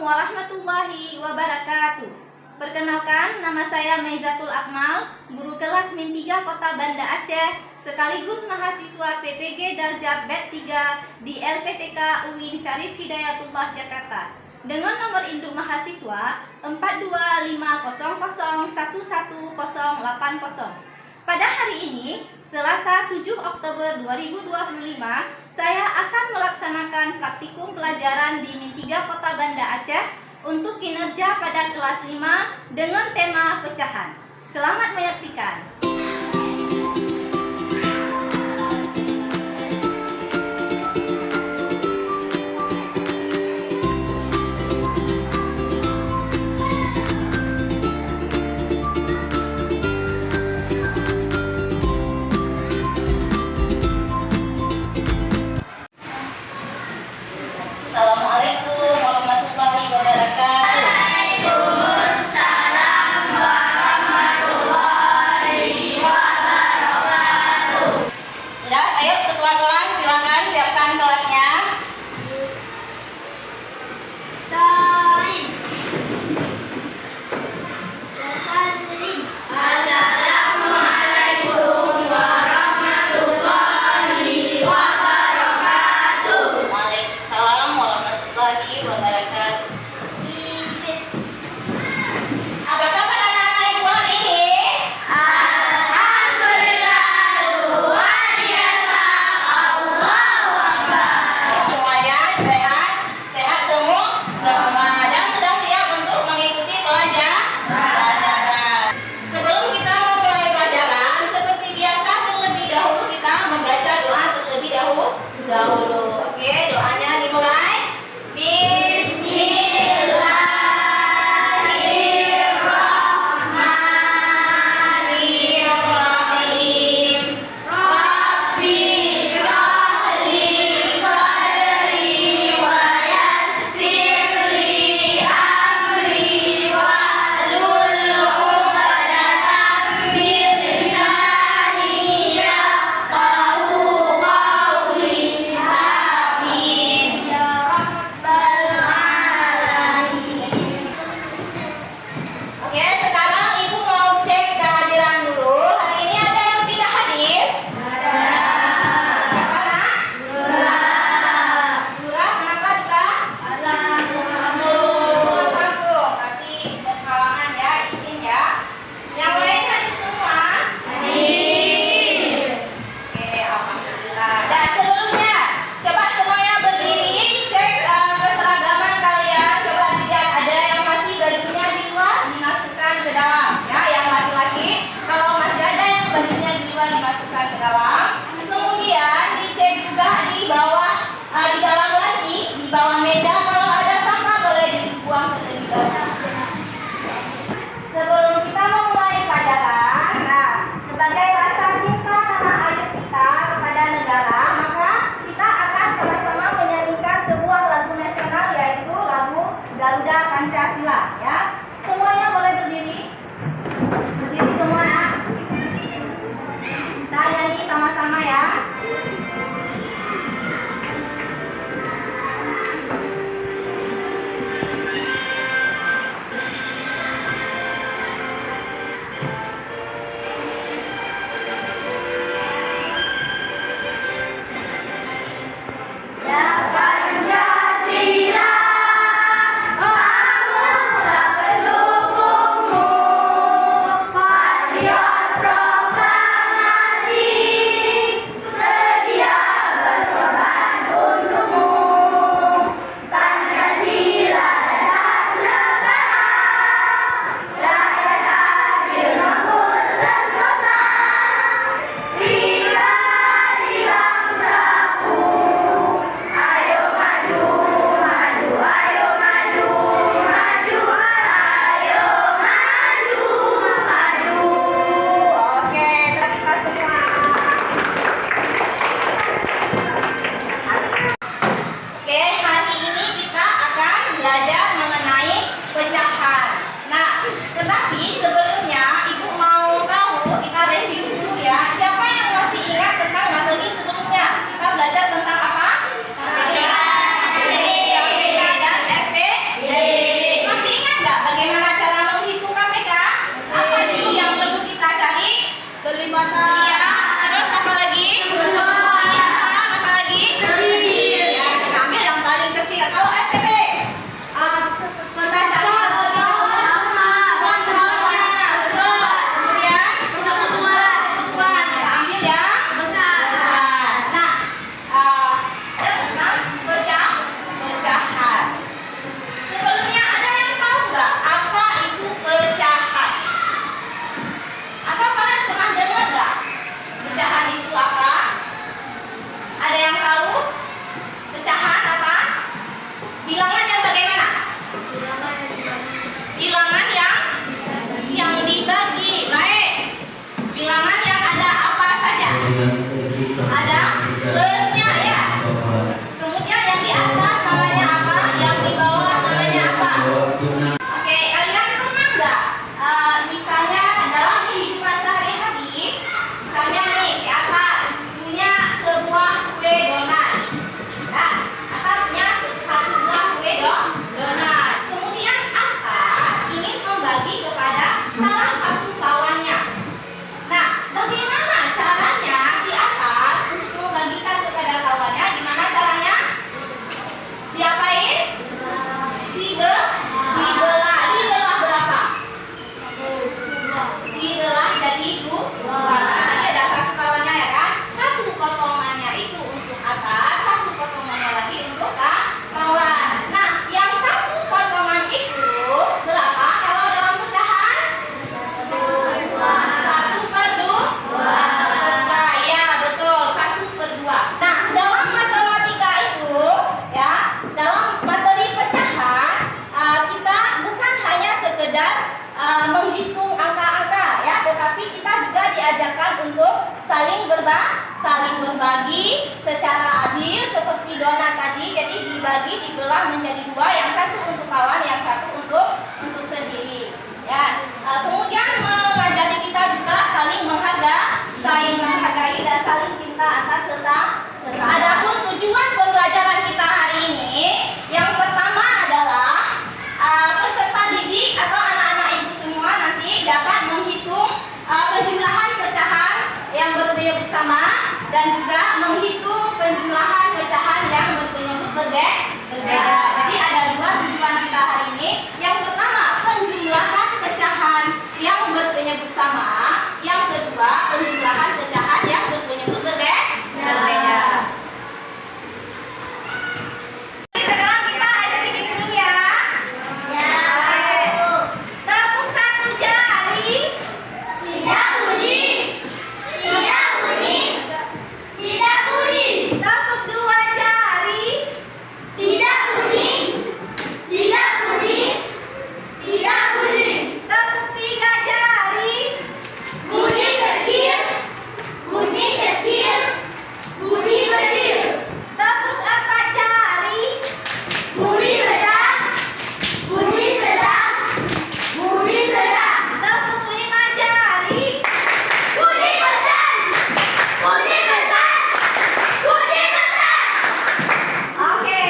warahmatullahi wabarakatuh. Perkenalkan, nama saya Maizatul Akmal, guru kelas Min 3 Kota Banda Aceh, sekaligus mahasiswa PPG Darjat Bet 3 di LPTK UIN Syarif Hidayatullah Jakarta. Dengan nomor induk mahasiswa 42500111080. Pada hari ini, Selasa 7 Oktober 2025, saya akan melaksanakan praktikum pelajaran di Min 3 Kota Banda Aceh untuk kinerja pada kelas 5 dengan tema pecahan. Selamat menyaksikan. Assalamualaikum warahmatullahi wabarakatuh. Waalaikumsalam warahmatullahi Bilangan yang bagaimana? Bilangan yang dibagi. Baik. Bilangan yang ada apa saja? Ada bernya ya. Kemudian yang di atas namanya apa? Yang di bawah namanya apa? Oke, kalian pernah nggak? Misalnya dalam kehidupan sehari-hari, misalnya nih si Ata punya sebuah kue donat. Nah, Ata punya satu buah kue donat. Kemudian Ata ingin membagi kepada salah satu kawannya. Nah, bagaimana caranya si Ata untuk membagikan kepada kawannya? Gimana caranya? Diapain? Dibelah. Dibelah berapa? Dibelah jadi dua. Tadi ada satu kawannya ya kan? Satu potongannya itu untuk atas, satu potongannya lagi untuk kawan. Nah, yang satu potongan itu berapa kalau dalam pecahan? 1/2. Ya, betul, 1/2. Nah, dalam matematika itu ya, dalam materi pecahan kita bukan hanya sekedar menghitung angka-angka ya, tetapi kita juga diajarkan untuk saling berbagi secara adil seperti donat tadi. Jadi dibagi, dibelah menjadi dua, yang satu untuk kawan, yang satu untuk sendiri. Ya, kemudian mengajari kita juga saling menghargai dan saling cinta antar sesama. Adapun tujuan pembelajaran kita hari ini, yang pertama adalah peserta didik atau anak-anak ibu semua nanti dapat menghitung penjumlahan pecahan yang berpenyebut sama dan juga menghitung penjumlahan pecahan yang berpenyebut berbeda. Jadi ada dua tujuan kita hari ini. Yang pertama, penjumlahan pecahan yang berpenyebut sama. Yang kedua, penjumlahan pecahan yang berpenyebut berbeda. Sekarang kita editing dulu ya. Tepuk satu jari. Tidak bunyi. Tidak bunyi. Tidak bunyi. Tepuk dua jari. Tidak bunyi. Tidak bunyi. Tidak bunyi. Tepuk tiga jari. Bunyi kecil. Bunyi kecil. Bunyi kecil. Tepuk empat jari. Bunyi sedang. Bunyi sedang. Bunyi sedang. Tepuk lima jari. Bunyi besar. Bunyi besar. Bunyi besar. Oke.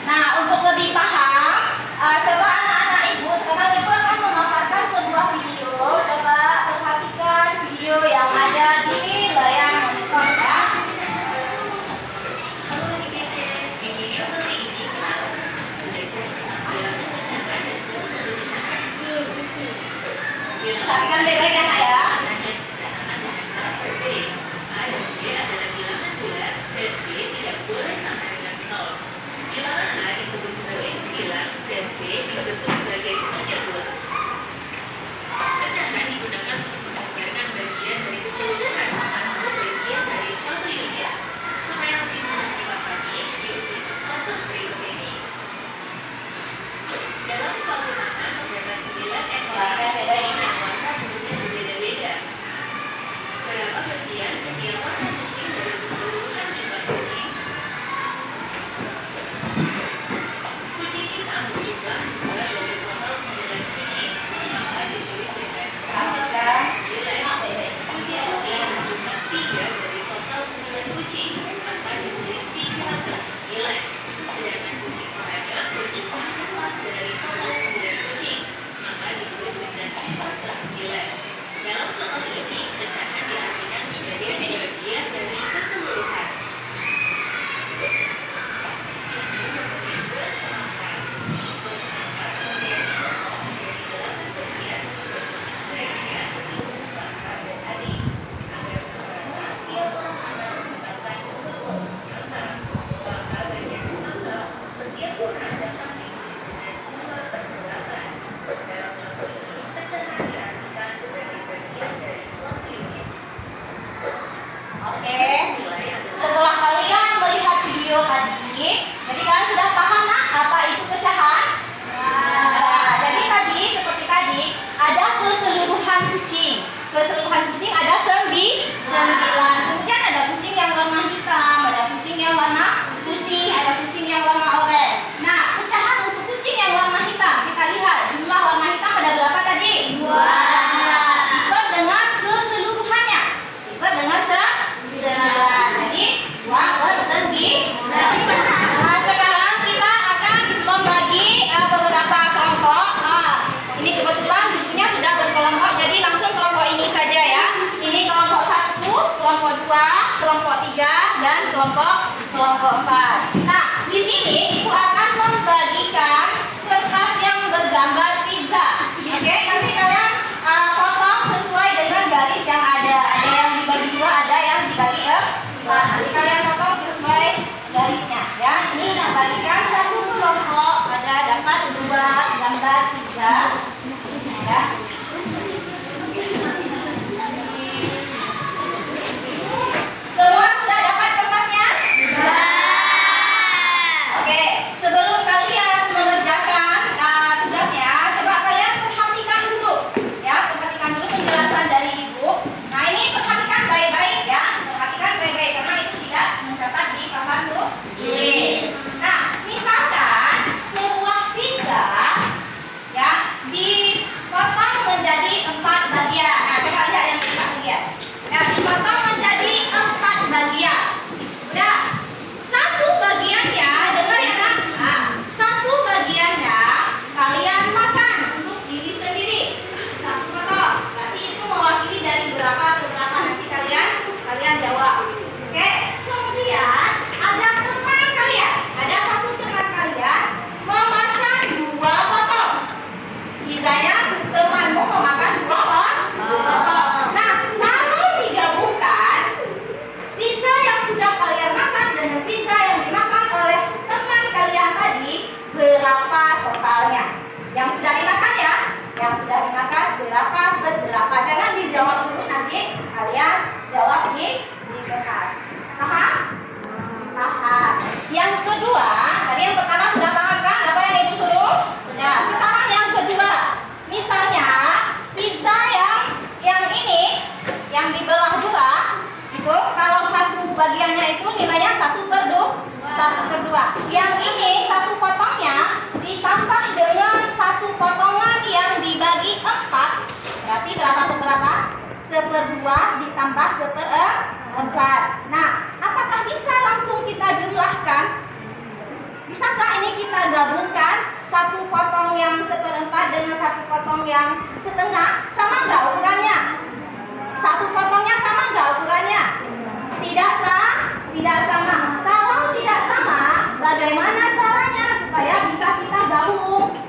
Nah, untuk lebih paham, coba anak-anak ibu, sekarang ibu akan memaparkan sebuah video. Coba perhatikan video yang ada di layar monitor ya. Perhatikan baik-baik ya, Nak, ya. Pecahan digunakan untuk menggambarkan bagian dari keseluruhan atau bagian dari suatu unit. Supaya lebih mudah dipahami, yuk simak contoh berikut ini. Dalam suatu taman terdapat 9 ekor kucing yang warna bulunya berbeda-beda. Berapa bagian setiap warna kucing dari keseluruhan jumlah kucing? Kucing hitam berjumlah 2 dari total 9 kucing, maka ditulis dengan 9. Kucing putih berjumlah 3 dari total 9 kucing, maka ditulis 13. Sedangkan kucing oranye berjumlah 4 dari total 9 kucing, maka ditulis dengan 14. Dalam contoh ini, pecahan diartikan sebagai bagian dari keseluruhan. Ini memberi bersemangat. Bersemangat kemudian dipotong menjadi 8 bagian. Bagian ibu, kakak, dan adik. Agar semata tiap orang akan mendapatkan untuk potong semangka. Maka bagian semangka setiap orang dapat ditulis dengan 2/8. Dalam contoh ini, pecahan diartikan sebagai bagian dari suatu unit. Oke. 24. Nah, di sini Ibu akan membagikan kertas yang bergambar pizza. Oke, nanti kalian potong sesuai dengan garis yang ada. Ada yang dibagi 2, ada yang dibagi 4. Nanti kalian potong sesuai garisnya ya. Ini bagikan satu kelompok ada dapat 2 gambar pizza. Ya. Semua sudah dapat kertasnya? Sudah. Oke, sebelum kalian mengerjakan tugasnya, coba kalian perhatikan dulu ya, perhatikan dulu penjelasan dari Ibu. Nah, ini perhatikan baik-baik ya, perhatikan baik-baik karena itu tidak mencatat di papan tulis. Nah, misalkan sebuah pizza ya dipotong menjadi 4 bagian. Nah, coba lihat yang kita lihat. Nah, dipotong menjadi 4 bagian. Udah. Satu bagiannya, dengar ya nak? Nah, satu bagiannya kalian makan untuk diri sendiri. Satu potong. Berarti itu mewakili dari berapa ke berapa nanti kalian jawab. Oke. Kemudian ada teman kalian, ada satu teman kalian memakan 2 potong. Misalnya temanmu memakan 2 potong. Nah, kalau digabungkan pizza yang sudah kalian makan dengan pizza yang dimakan oleh teman kalian tadi, berapa totalnya? Yang sudah dimakan ya, yang sudah dimakan berapa? Jangan dijawab dulu, nanti kalian jawab di kertas. Paham? Paham. Yang kedua, tadi yang pertama sudah paham kan? Apa yang Ibu suruh? Sudah. Sekarang yang kedua, misalnya pizza yang ini yang dibelah 2 itu kalau satu bagiannya itu nilainya 1/2. Yang ini satu potongnya ditambah dengan satu potongan yang dibagi 4, berarti berapa ke berapa? 1/2 ditambah 1/4. Nah, apakah bisa langsung kita jumlahkan? Bisakah ini kita gabungkan satu potong yang 1/4 dengan satu potong yang setengah? Sama nggak ukurannya? Satu potongnya sama nggak ukurannya? Tidak sama. Kalau tidak sama, bagaimana caranya supaya bisa kita gabung?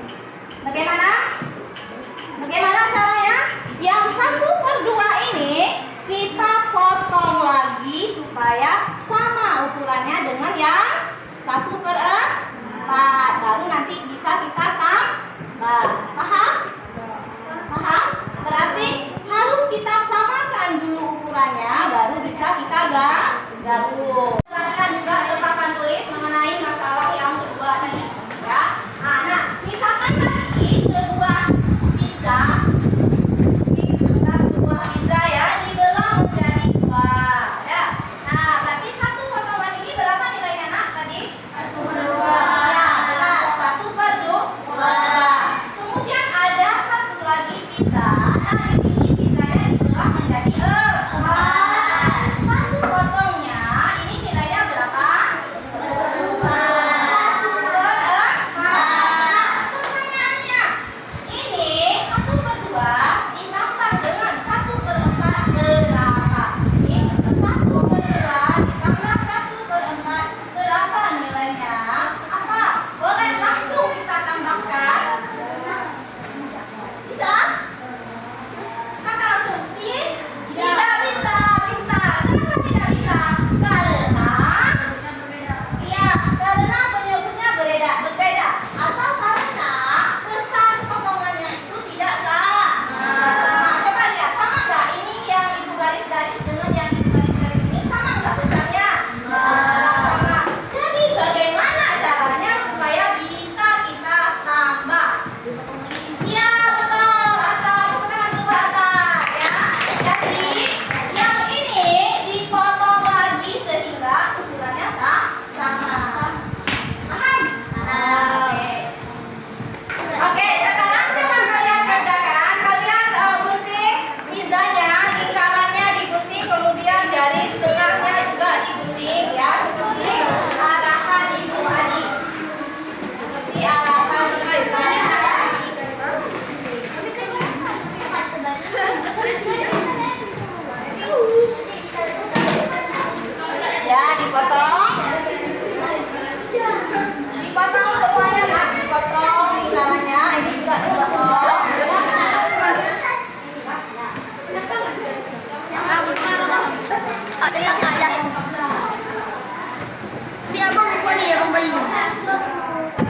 Bagaimana caranya? Yang 1/2 ini kita potong lagi supaya sama ukurannya dengan yang 1/4. Baru nanti bisa kita tambah. Paham? Berarti harus kita samakan dulu ukurannya, baru bisa kita gabung. Jelaskan juga ke papan tulis mengenai masalah yang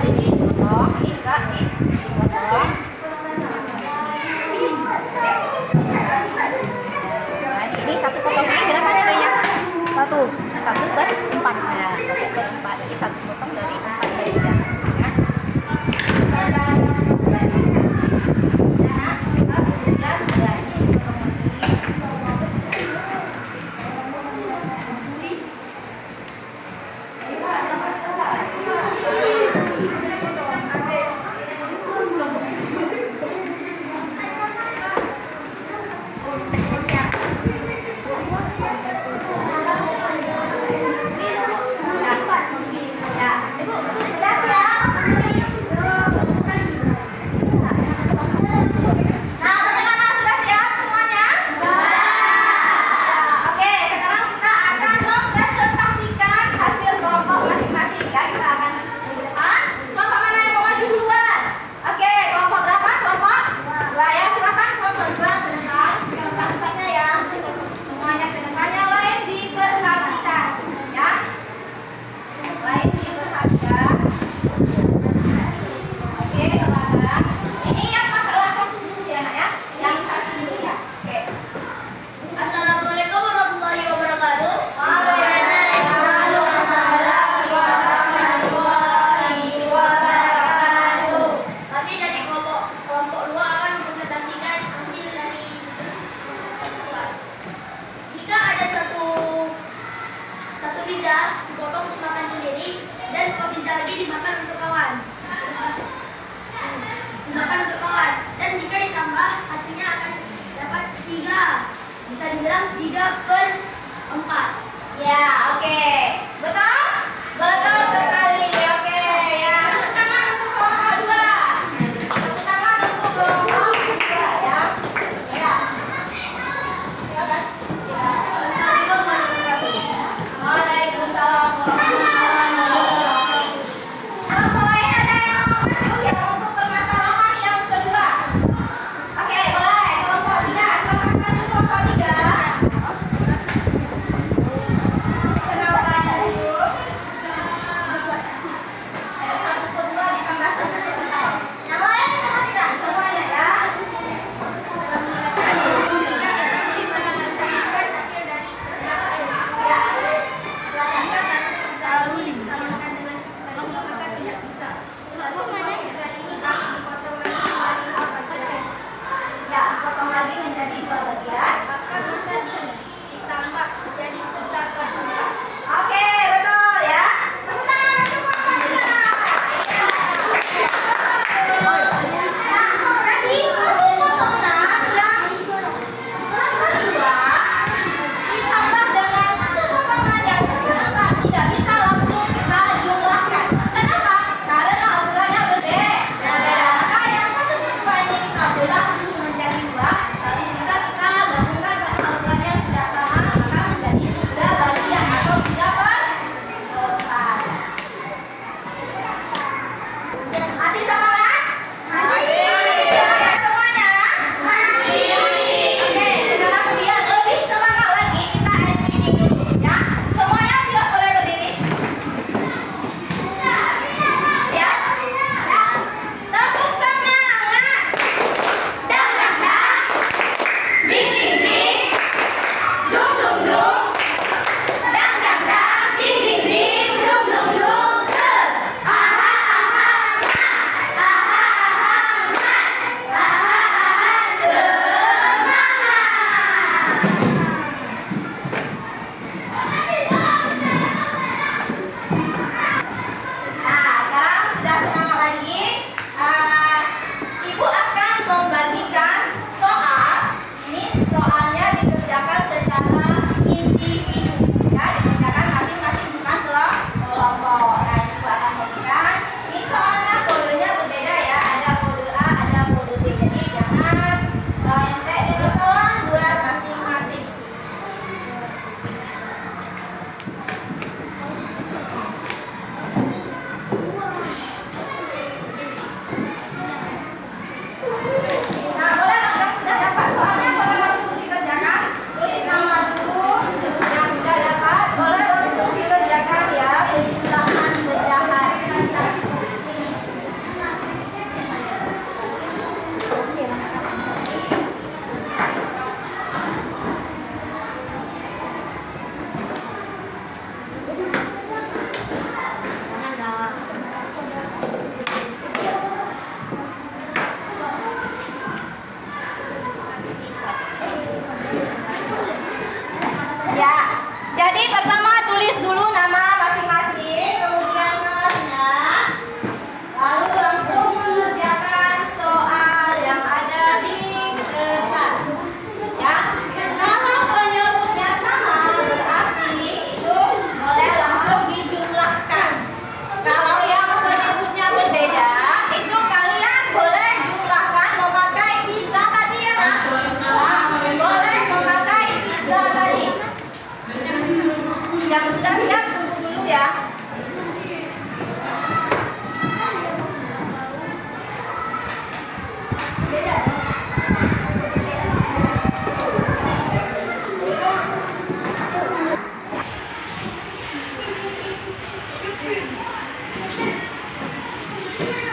ini potong, ini enggak nih, dipotong. Nah, ini satu potong ini berapa nilainya? Satu berempat. Nah, satu berempat. Jadi satu potong dari 4 bagian. Ya. Assalamualaikum warahmatullahi wabarakatuh. Kami dari kelompok 2 akan mempresentasikan hasil dari tugas kelompok 2. Jika ada satu pizza dipotong untuk makan sendiri dan 2 pizza lagi dimakan untuk kawan. Dan jika ditambah hasilnya akan dapat 3. Bisa dibilang 3/4. Ya, oke. Betul? Betul sekali. Oke, ya. Tepuk tangan untuk kelompok 2. Tepuk tangan untuk kelompok 2 ya. Ya. Silakan. Ya. Waalaikumsalam warahmatullahi wabarakatuh. Kelompok lain ada yang mau maju ya untuk permasalahan yang kedua? Oke, boleh. Kelompok 3. Silakan maju kelompok 3. Kenalkan Thank you.